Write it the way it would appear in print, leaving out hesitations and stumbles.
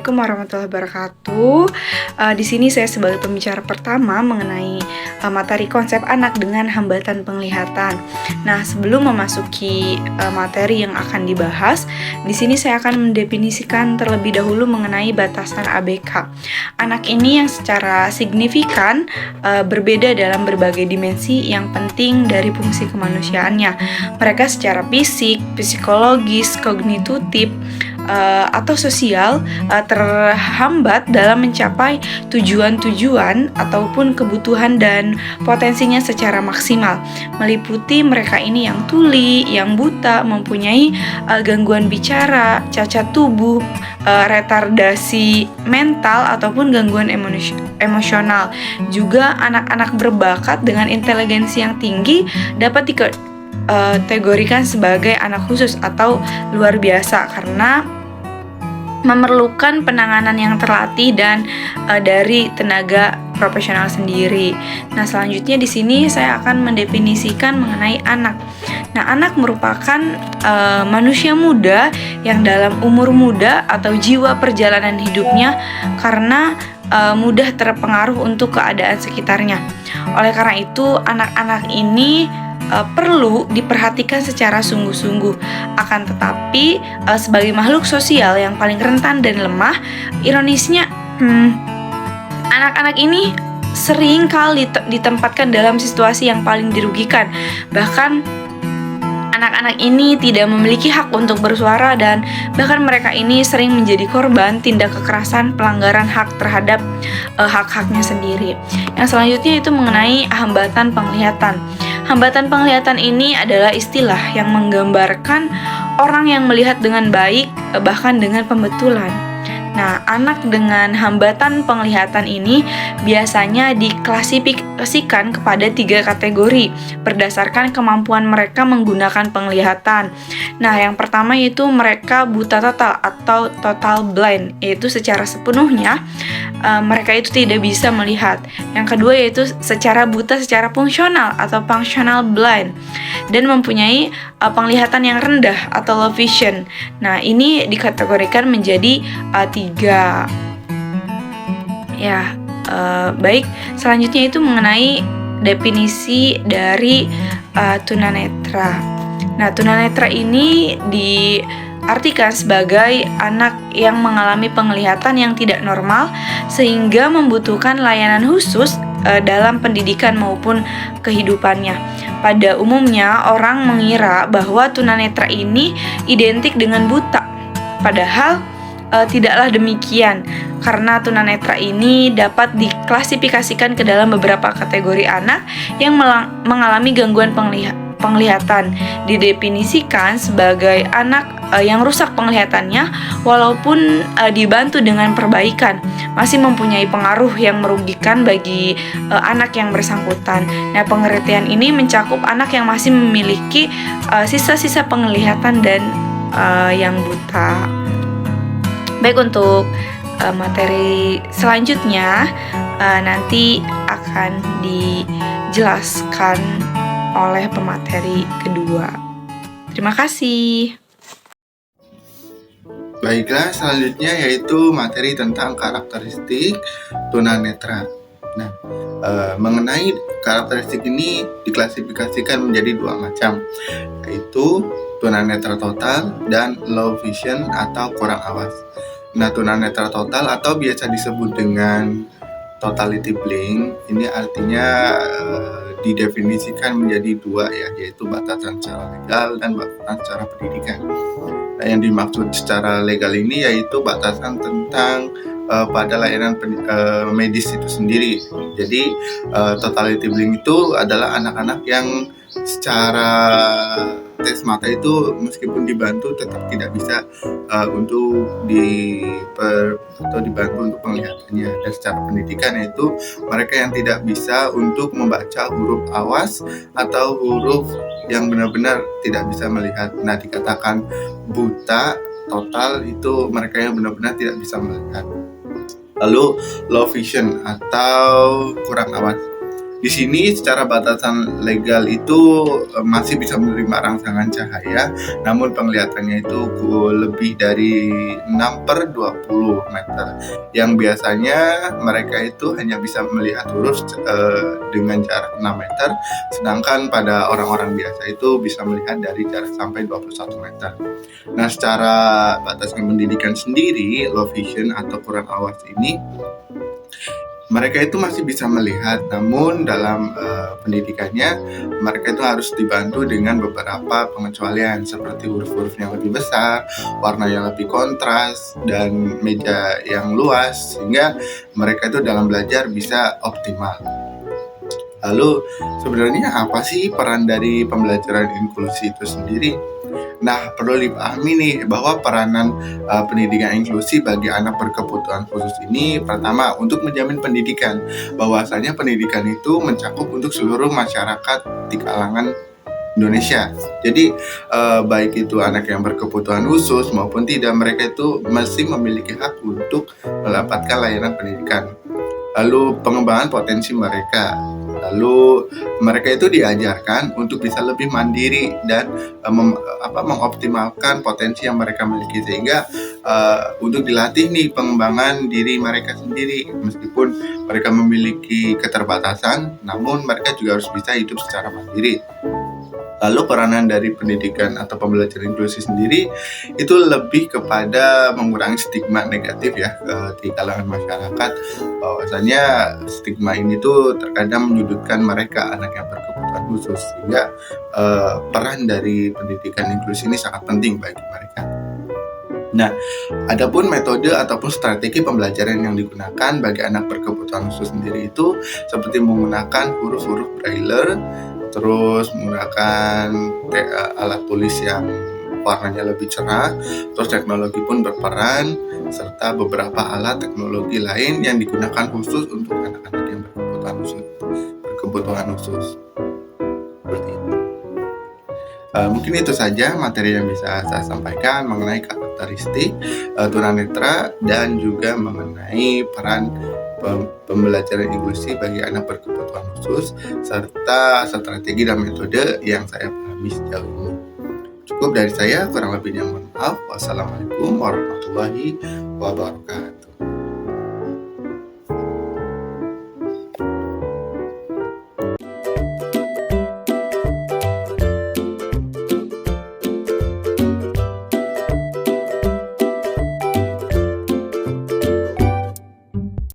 Assalamualaikum warahmatullahi wabarakatuh. Di sini saya sebagai pembicara pertama mengenai materi konsep anak dengan hambatan penglihatan. Nah, sebelum memasuki materi yang akan dibahas, di sini saya akan mendefinisikan terlebih dahulu mengenai batasan ABK. Anak ini yang secara signifikan berbeda dalam berbagai dimensi yang penting dari fungsi kemanusiaannya. Mereka secara fisik, psikologis, kognitif, atau sosial terhambat dalam mencapai tujuan-tujuan ataupun kebutuhan dan potensinya secara maksimal. Meliputi mereka ini yang tuli, yang buta, mempunyai gangguan bicara, cacat tubuh, retardasi mental ataupun gangguan emosional. Juga anak-anak berbakat dengan inteligensi yang tinggi dapat dikategorikan sebagai anak khusus atau luar biasa karena memerlukan penanganan yang terlatih dan dari tenaga profesional sendiri. Nah, selanjutnya di sini saya akan mendefinisikan mengenai anak. Nah, anak merupakan manusia muda yang dalam umur muda atau jiwa perjalanan hidupnya karena mudah terpengaruh untuk keadaan sekitarnya. Oleh karena itu, anak-anak ini perlu diperhatikan secara sungguh-sungguh. Akan tetapi sebagai makhluk sosial yang paling rentan dan lemah, ironisnya anak-anak ini sering kali ditempatkan dalam situasi yang paling dirugikan. Bahkan anak-anak ini tidak memiliki hak untuk bersuara dan bahkan mereka ini sering menjadi korban tindak kekerasan pelanggaran hak terhadap hak-haknya sendiri. Yang selanjutnya itu mengenai hambatan penglihatan. Hambatan penglihatan ini adalah istilah yang menggambarkan orang yang melihat dengan baik, bahkan dengan pembetulan. Nah, anak dengan hambatan penglihatan ini biasanya diklasifikasikan kepada 3 kategori berdasarkan kemampuan mereka menggunakan penglihatan. Nah, yang pertama yaitu mereka buta total atau total blind, yaitu secara sepenuhnya mereka itu tidak bisa melihat. Yang kedua yaitu secara buta secara fungsional atau functional blind dan mempunyai penglihatan yang rendah atau low vision. Nah, ini dikategorikan menjadi 3. Ya, baik. Selanjutnya itu mengenai definisi dari tunanetra. Nah, tunanetra ini diartikan sebagai anak yang mengalami penglihatan yang tidak normal sehingga membutuhkan layanan khusus dalam pendidikan maupun kehidupannya. Pada umumnya orang mengira bahwa tunanetra ini identik dengan buta. Padahal tidaklah demikian, karena tunanetra ini dapat diklasifikasikan ke dalam beberapa kategori anak yang mengalami gangguan penglihatan. Didefinisikan sebagai anak yang rusak penglihatannya walaupun dibantu dengan perbaikan, masih mempunyai pengaruh yang merugikan bagi anak yang bersangkutan. Nah, pengertian ini mencakup anak yang masih memiliki sisa-sisa penglihatan dan yang buta. Baik, untuk materi selanjutnya nanti akan dijelaskan oleh pemateri kedua. Terima kasih. Baiklah, selanjutnya yaitu materi tentang karakteristik tunanetra. Nah, mengenai karakteristik ini diklasifikasikan menjadi 2 macam, yaitu tunanetra total dan low vision atau kurang awas. Nah, tunanetra total atau biasa disebut dengan totality blink, ini artinya didefinisikan menjadi 2 ya, yaitu batasan secara legal dan batasan secara pendidikan. Nah, yang dimaksud secara legal ini yaitu batasan tentang pada layanan medis itu sendiri. Jadi totality blink itu adalah anak-anak yang secara tes mata itu meskipun dibantu tetap tidak bisa untuk dibantu untuk penglihatannya. Dan secara pendidikan yaitu mereka yang tidak bisa untuk membaca huruf awas atau huruf yang benar-benar tidak bisa melihat. Nah, dikatakan buta total itu mereka yang benar-benar tidak bisa melihat. Lalu low vision atau kurang awas. Di sini secara batasan legal itu masih bisa menerima rangsangan cahaya, namun penglihatannya itu lebih dari 6/20 meter. Yang biasanya mereka itu hanya bisa melihat lurus dengan jarak 6 meter, sedangkan pada orang-orang biasa itu bisa melihat dari jarak sampai 21 meter. Nah, secara batasan pendidikan sendiri, low vision atau kurang awas ini mereka itu masih bisa melihat, namun dalam pendidikannya mereka itu harus dibantu dengan beberapa pengecualian seperti huruf-huruf yang lebih besar, warna yang lebih kontras, dan meja yang luas sehingga mereka itu dalam belajar bisa optimal. Lalu sebenarnya apa sih peran dari pembelajaran inklusi itu sendiri? Nah, perlu dipahami nih bahwa peranan pendidikan inklusi bagi anak berkebutuhan khusus ini pertama untuk menjamin pendidikan. Bahwasanya pendidikan itu mencakup untuk seluruh masyarakat di kalangan Indonesia. Jadi baik itu anak yang berkebutuhan khusus maupun tidak, mereka itu masih memiliki hak untuk mendapatkan layanan pendidikan. Lalu pengembangan potensi mereka. Lalu mereka itu diajarkan untuk bisa lebih mandiri dan mengoptimalkan potensi yang mereka miliki sehingga untuk dilatih nih pengembangan diri mereka sendiri meskipun mereka memiliki keterbatasan, namun mereka juga harus bisa hidup secara mandiri. Lalu peranan dari pendidikan atau pembelajaran inklusi sendiri itu lebih kepada mengurangi stigma negatif ya di kalangan masyarakat, bahwasanya stigma ini tuh terkadang menyudutkan mereka anak yang berkebutuhan khusus, sehingga peran dari pendidikan inklusi ini sangat penting bagi mereka. Nah, adapun metode ataupun strategi pembelajaran yang digunakan bagi anak berkebutuhan khusus sendiri itu seperti menggunakan huruf-huruf braille, terus menggunakan alat tulis yang warnanya lebih cerah, terus teknologi pun berperan, serta beberapa alat teknologi lain yang digunakan khusus untuk anak-anak yang berkebutuhan khusus. Seperti itu. Mungkin itu saja materi yang bisa saya sampaikan mengenai karakteristik tunanetra dan juga mengenai peran pembelajaran inklusi bagi anak berkebutuhan khusus serta strategi dan metode yang saya pahami sejauh ini. Cukup dari saya, kurang lebihnya mohon maaf. Wassalamualaikum warahmatullahi wabarakatuh.